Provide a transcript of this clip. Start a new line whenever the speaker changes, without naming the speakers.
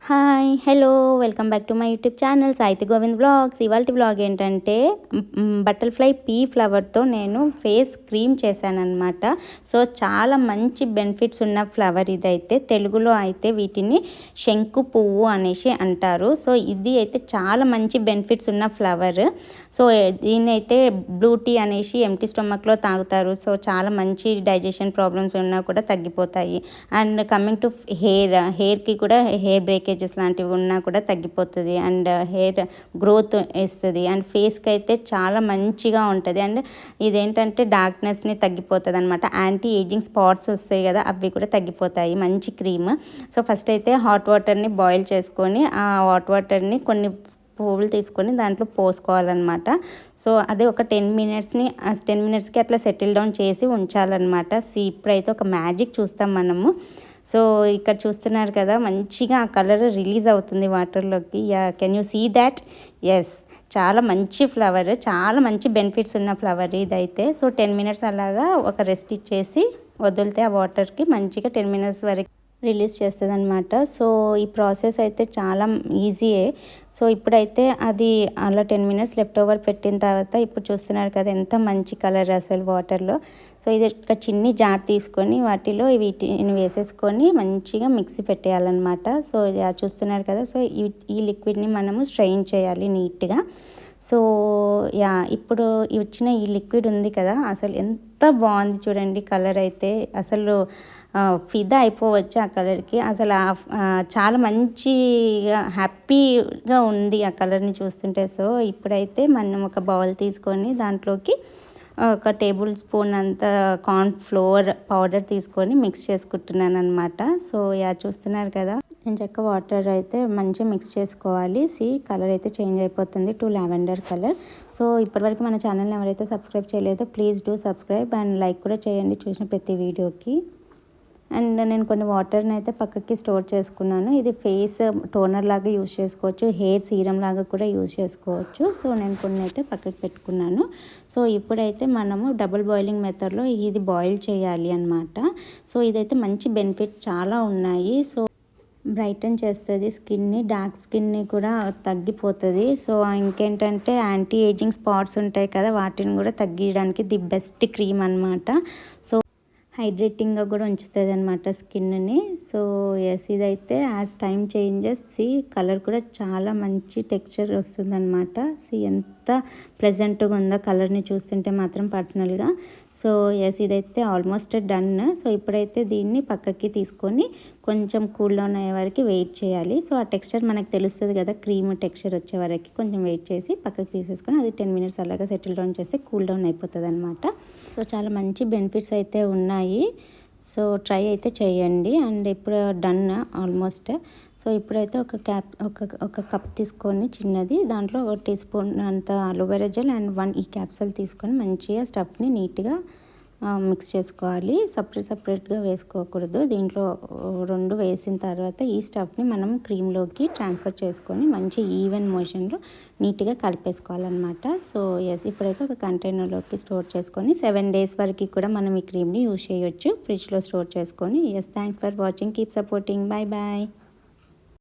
Hi hello welcome back to my YouTube channel సాయితి Govind blogs. ఇవాళ blog ఏంటంటే butterfly pea ఫ్లవర్తో నేను ఫేస్ క్రీమ్ చేశానన్నమాట. సో చాలా మంచి బెనిఫిట్స్ ఉన్న ఫ్లవర్ ఇదైతే. తెలుగులో అయితే వీటిని శంకు పువ్వు అనేసి అంటారు. సో ఇది అయితే చాలా మంచి బెనిఫిట్స్ ఉన్న ఫ్లవర్. సో దీన్ని అయితే బ్లూ టీ అనేసి ఎంటీ స్టొమక్లో తాగుతారు. సో చాలా మంచి డైజెషన్ ప్రాబ్లమ్స్ ఉన్నా కూడా తగ్గిపోతాయి. అండ్ కమింగ్ టు హెయిర్కి కూడా హెయిర్ బ్రేకేజెస్ లాంటివి ఉన్నా కూడా తగ్గిపోతుంది. అండ్ హెయిర్ గ్రోత్ ఇస్తుంది. అండ్ ఫేస్కి అయితే చాలా మంచిగా ఉంటుంది. అండ్ ఇదేంటంటే డార్క్నెస్ని తగ్గిపోతుంది అనమాట. యాంటీ ఏజింగ్ స్పాట్స్ వస్తాయి కదా, అవి కూడా తగ్గిపోతాయి. మంచి క్రీమ్. సో ఫస్ట్ అయితే హాట్ వాటర్ని బాయిల్ చేసుకొని ఆ హాట్ వాటర్ని కొన్ని పువ్వులు తీసుకొని దాంట్లో పోసుకోవాలన్నమాట. సో అదే ఒక 10 మినిట్స్కి అట్లా సెటిల్ డౌన్ చేసి ఉంచాలన్నమాట. ఇప్పుడైతే ఒక మ్యాజిక్ చూస్తాం మనము. సో ఇక్కడ చూస్తున్నారు కదా, మంచిగా ఆ కలర్ రిలీజ్ అవుతుంది వాటర్లోకి. Can you see that? Yes, చాలా మంచి ఫ్లవర్, చాలా మంచి బెనిఫిట్స్ ఉన్న ఫ్లవర్ ఇదైతే. సో 10 మినిట్స్ అలాగా ఒక రెస్ట్ ఇచ్చేసి వదిలితే ఆ వాటర్కి మంచిగా 10 మినిట్స్ వరకు రిలీజ్ చేస్తుంది అనమాట. సో ఈ ప్రాసెస్ అయితే చాలా ఈజీయే. సో ఇప్పుడైతే అది అలా 10 మినిట్స్ లెఫ్ట్ ఓవర్ పెట్టిన తర్వాత ఇప్పుడు చూస్తున్నారు కదా ఎంత మంచి కలర్ అసలు వాటర్లో. సో ఇది ఒక చిన్ని జార్ తీసుకొని వాటిలో వీటిని వేసేసుకొని మంచిగా మిక్సీ పెట్టేయాలన్నమాట. సో చూస్తున్నారు కదా. సో ఈ లిక్విడ్ని మనము స్ట్రెయిన్ చేయాలి నీట్గా. సో ఇప్పుడు వచ్చిన ఈ లిక్విడ్ ఉంది కదా, అసలు ఎంత బాగుంది చూడండి. కలర్ అయితే అసలు ఫిదా అయిపోవచ్చు ఆ కలర్కి. అసలు చాలా మంచిగా హ్యాపీగా ఉంది ఆ కలర్ని చూస్తుంటే. సో ఇప్పుడైతే మనం ఒక బౌల్ తీసుకొని దాంట్లోకి ఒక టేబుల్ స్పూన్ అంత కార్న్ ఫ్లోర్ పౌడర్ తీసుకొని మిక్స్ చేసుకుంటున్నాను అనమాట. సో చూస్తున్నారు కదా, నేను చక్క వాటర్ అయితే మంచిగా మిక్స్ చేసుకోవాలి. కలర్ అయితే చేంజ్ అయిపోతుంది టు లావెండర్ కలర్. సో ఇప్పటివరకు మన ఛానల్ని ఎవరైతే సబ్స్క్రైబ్ చేయలేదో please do subscribe and like కూడా చేయండి చూసిన ప్రతి వీడియోకి. అండ్ నేను కొన్ని వాటర్ని అయితే పక్కకి స్టోర్ చేసుకున్నాను. ఇది ఫేస్ టోనర్ లాగా యూజ్ చేసుకోవచ్చు, హెయిర్ సీరం లాగా కూడా యూజ్ చేసుకోవచ్చు. సో నేను కొన్ని అయితే పక్కకి పెట్టుకున్నాను. సో ఇప్పుడైతే మనము డబుల్ బాయిలింగ్ మెథడ్లో ఇది బాయిల్ చేయాలి అన్నమాట. సో ఇదైతే మంచి బెనిఫిట్స్ చాలా ఉన్నాయి. సో బ్రైటన్ చేస్తుంది స్కిన్ని, డార్క్ స్కిన్ని కూడా తగ్గిపోతుంది. సో ఇంకేంటంటే యాంటీ ఏజింగ్ స్పాట్స్ ఉంటాయి కదా, వాటిని కూడా తగ్గించడానికి ది బెస్ట్ క్రీమ్ అనమాట. సో హైడ్రేటింగ్గా కూడా ఉంచుతుంది అనమాట స్కిన్ని. సో ఇదైతే యాజ్ టైం చేంజెస్ కలర్ కూడా చాలా మంచి టెక్స్చర్ వస్తుంది అనమాట. ఎంత ప్లెజెంట్గా ఉందో కలర్ని చూస్తుంటే మాత్రం పర్సనల్గా. సో ఇదైతే ఆల్మోస్ట్ డన్. సో ఇప్పుడైతే దీన్ని పక్కకి తీసుకొని కొంచెం కూల్ డౌన్ అయ్యే వరకు వెయిట్ చేయాలి. సో ఆ టెక్స్చర్ మనకు తెలుస్తుంది కదా, క్రీమ్ టెక్స్చర్ వచ్చే వరకు కొంచెం వెయిట్ చేసి పక్కకి తీసేసుకొని అది 10 మినిట్స్ అలాగా సెటిల్ డౌన్ చేస్తే కూల్ డౌన్ అయిపోతుంది అనమాట. సో చాలా మంచి బెనిఫిట్స్ అయితే ఉన్నాయి. సో ట్రై అయితే చేయండి. అండ్ ఇప్పుడు డన్ ఆల్మోస్ట్. సో ఇప్పుడైతే ఒక కప్ తీసుకొని చిన్నది, దాంట్లో 1 టీ స్పూన్ అంత అలోవెరా జెల్ అండ్ 1 ఈ క్యాప్సూల్ తీసుకొని మంచిగా స్టఫ్ని నీట్గా మిక్స్ చేసుకోవాలి. సపరేట్గా వేసుకోకూడదు. దీంట్లో 2 వేసిన తర్వాత ఈ స్టఫ్ని మనం క్రీమ్లోకి ట్రాన్స్ఫర్ చేసుకొని మంచి ఈవెన్ మోషన్లో నీట్గా కలిపేసుకోవాలన్నమాట. సో ఇప్పుడైతే ఒక కంటైనర్లోకి స్టోర్ చేసుకొని 7 డేస్ వరకు కూడా మనం ఈ క్రీమ్ని యూజ్ చేయొచ్చు ఫ్రిడ్జ్లో స్టోర్ చేసుకొని. Thanks for watching. Keep supporting. Bye bye.